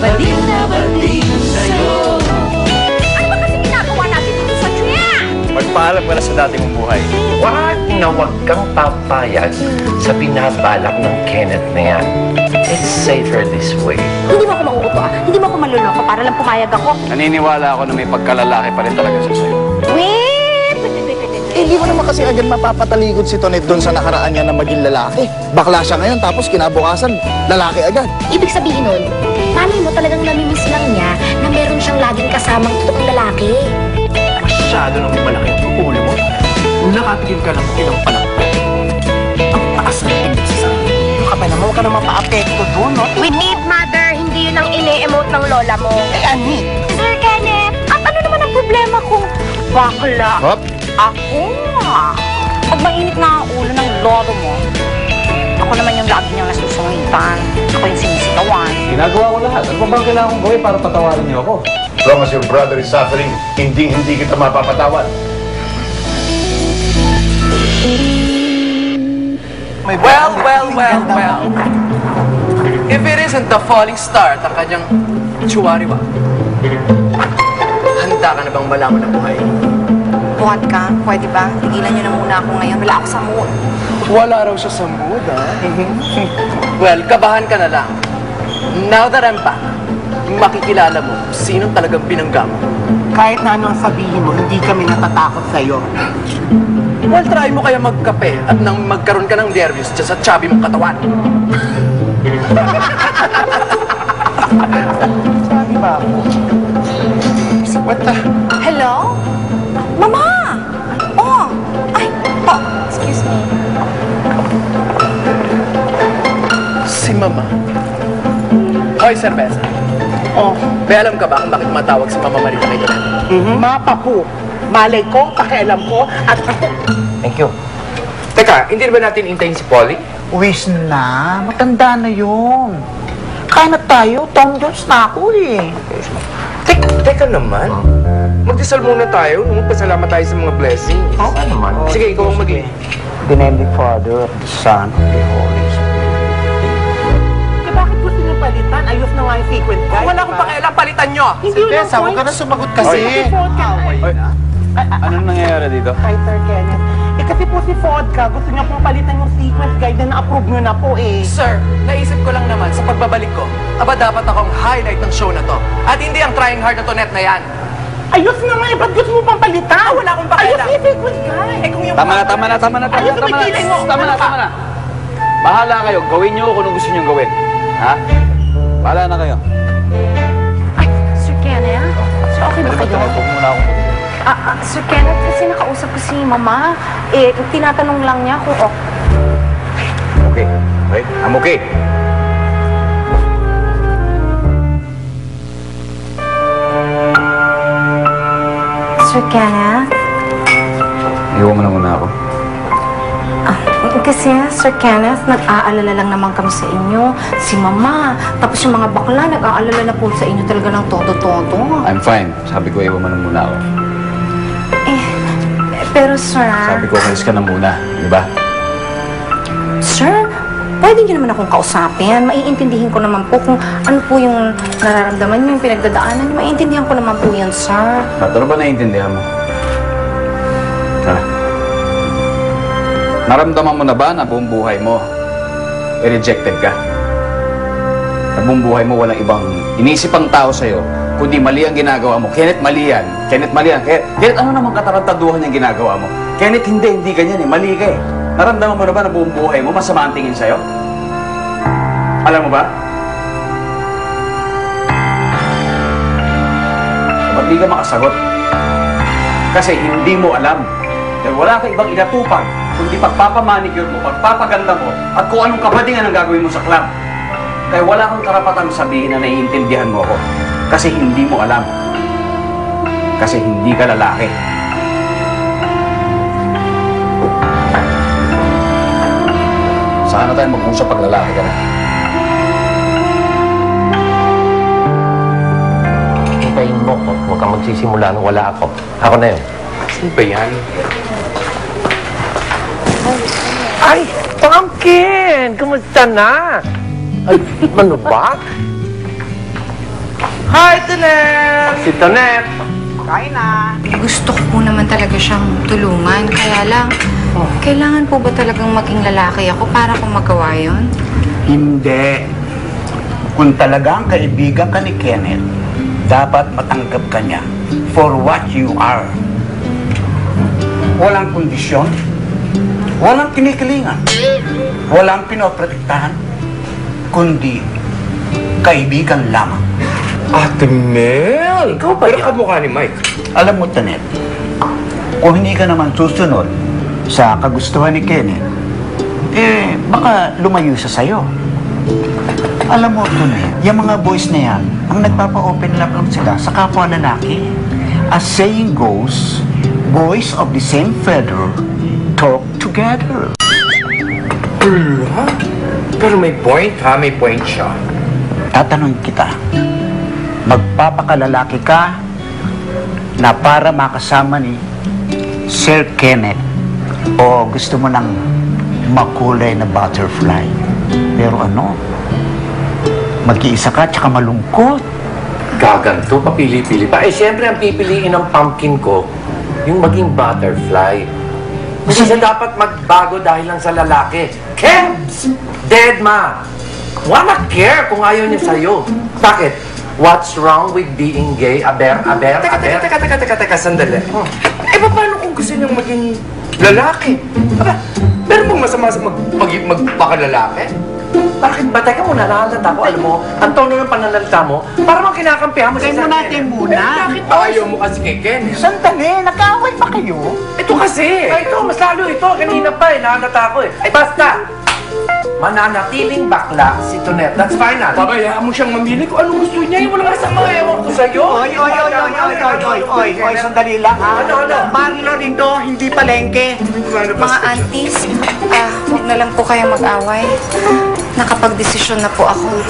baliw na baliw sa'yo. Ano ba kasi ginagawa natin dito sa trip? Magpaalam ka na sa dating mong buhay. Huwag kang papayag sa binabalak ng Kenneth na yan. It's safer this way. Hindi mo ako mauuto Hindi mo ako maluloko para lang pumayag ako. Naniniwala ako na may pagkalalaki pa rin talaga siya sa'yo. Wait! Hindi mo naman kasi agad mapapatalikod si Tonet doon sa nakaraan niya na maging lalaki. Bakla siya ngayon tapos kinabukasan, lalaki agad. Ibig sabihin nun, malay mo talagang namimiss lang niya na meron siyang laging kasamang totoong lalaki. Masyado nang malaki ang ulo mo. Nakatigil ka lang ilang palakpak. Ang taas na pindot sa sarili. Yung kapay naman, huwag ka naman pa-apekto doon, no? We need mother, hindi yun ang ine-emote ng lola mo. Ani? Sir Kenneth, at ano naman ang problema kung bakla? Hop! Ako? Pag mainit na ang ulo ng lolo mo, ako naman yung lagi niyang nasusungitan. Ako yung sinisigawan. Ginagawa ko lahat. Ano pa bang kailangan kong gawin para patawarin niyo ako? As long as your brother is suffering, hindi kita mapapatawad. Well. If it isn't the falling star at ang kanyang tsuwariwa, handa ka na bang malaman ang buhay? Buhat ka, pwede ba? Tigilan niyo na muna ako ngayon. Wala ako sa mood. Wala raw siya sa mood, ha? Well, kabahan ka na lang. Now that I'm back, makikilala mo sinong talagang binangga mo. Kahit na ano ang sabihin mo, hindi kami natatakot sa'yo. Well, try mo kaya magkape at nang magkaroon ka ng nervous dyan sa chubby mong katawan. Sabi ba ako? What the? Hello? Mama! Oh! Ay! Oh! Excuse me. Si Mama. Hoy, Cerveza. Oh, May alam ka ba kung bakit matawag si Mama Marita kay Tonet? mapa po. Malay ko, pakialam ko, at ako. Thank you. Teka, hindi ba natin intayin si Polly? Wish na, matanda na yun. Kaya na tayo, Tom Jones na ako eh. Teka naman. Magdasal muna tayo. Magpasalamat tayo sa mga blessings. Oo naman. Sige, ikaw ang mag-lead. The name of the Father, the Son, of the Holy Spirit. Eh, bakit gusto niyo palitan? Ayos na nga yung sequence, guys. Wala akong pakialam, palitan nyo! Hindi yun ang point. Huwag ka na sumagot kasi. Anong nangyayari dito? Hi, Sir Kenneth. Eh, kasi po si Vodka, gusto niya pong palitan yung sequence guide na na-approve niyo na po eh. Sir, naisip ko lang naman sa pagbabalik ko, dapat akong highlight ng show na to. At hindi ang trying hard na Tonet na yan. Ayos na nga eh, ba't gusto mo pang palitan? Wala akong pakialam. Ayos yung sequence guide. Eh kung yung... Tama na. Ayos na magkilay mo. Tama na. Bahala kayo. Gawin niyo kung ano gusto niyong gawin. Ha? Bahala na kayo. Ay, Sir Kenneth? Sir, okay ba kayo? Huwag muna ako. Sir Kenneth, kasi nakausap ko si Mama. Eh, tinatanong lang niya kung Okay. Right? I'm okay. Sir Kenneth? Iwan mo na muna ako. Kasi, Sir Kenneth, nag-aalala lang naman kami sa inyo. Si Mama, tapos yung mga bakla, nag-aalala na po sa inyo talaga ng todo-todo. I'm fine. Sabi ko, iwan mo na muna ako. Pero, Sir... Sabi ko, kalis ka na muna. Di ba? Sir, pwede niyo naman akong kausapin. Maiintindihin ko naman po kung ano po yung nararamdaman niyo, yung pinagdadaanan niyo. Maiintindihan ko naman po yan, Sir. Ano ba naiintindihan mo? Ha? Naramdaman mo na ba na buong buhay mo i-rejected ka? Na buong buhay mo walang ibang inisip ang tao sa'yo, kundi mali ang ginagawa mo. Kenneth, mali yan. Kenneth, ano namang katarantaduhan yung ginagawa mo? Kenneth, hindi ganyan eh. Mali ka eh. Naramdaman mo na ba na buong buhay mo masama ang tingin sa'yo? Alam mo ba? Ba't di ka makasagot? Kasi hindi mo alam. Dahil wala ka ibang inatupag, kundi pagpapamanicure mo, pagpapaganda mo, at kung anong kabadingan ang gagawin mo sa club. Kaya wala kang karapatang sabihin na naiintindihan mo ako. Kasi hindi mo alam. Kasi hindi ka lalaki. Saan na tayo mag-usap pag lalaki ka na? Hintayin mo ko. Huwag kang magsisimula nung wala ako. Ako na yun. Sino ba yan? Ay! Pumpkin! Kumusta na? Ay, ano ba? Hi, Tonet! Si Tonet. Kain na. Gusto ko po naman talaga siyang tulungan. Kaya lang, kailangan po ba talagang maging lalaki ako para ko magawa yun? Hindi. Kung talagang kaibigan ka ni Kenneth, dapat matanggap ka niya for what you are. Walang kondisyon, walang kinikilingan, walang pinoprotektahan, kundi kaibigan lamang. Ate Mel! Ikaw ba yan? Kamukha ni Mike. Alam mo, Tanet, kung hindi ka naman susunod sa kagustuhan ni Kenneth, baka lumayo siya sa'yo. Alam mo, Tanet, yung mga boys na yan, ang nagpapa-open love lang sila sa kapwa lalaki. As saying goes, boys of the same feather talk together. Ha? Pero may point ha, may point siya. Tatanungin kita, magpapakalalaki ka na para makasama ni Sir Kenneth o gusto mo ng makulay na butterfly? Pero ano, mag-iisa ka tsaka malungkot. Gaganto, papili-pili pa. Eh, siyempre, ang pipiliin ng pumpkin ko, yung maging butterfly. Hindi siya dapat magbago dahil lang sa lalaki. Kebs! Dead ma! Wala care kung ayaw niya sa'yo. Bakit? What's wrong with being gay? Aber? Teka, sandali. Eh, paano kung gusto niyang maging lalaki? Aba, meron bang masama sa magpakalalaki? Bakit ba? Teka muna, nahalata ko. Alam mo, ang tono ng pananalita mo, parang kinakampihan mo Kain mo natin muna. Bakit ba ayaw mo kasi kay Ken? Sandali, nag-aaway ba kayo? Ito kasi! Ay, ito, mas lalo ito. Kanina pa eh, nahalata ko eh. Ay, basta! Mananatiling bakla si Tonet. That's final. Pabayaan mo siyang mamili kung anong gusto niya. Wala masama, ewan ko sa'yo. Oy, sandali lang ha. Ano? Marlo dito, hindi palengke. Mga aunties, huwag na lang po kayo mag-away. Nakapag-desisyon na po ako.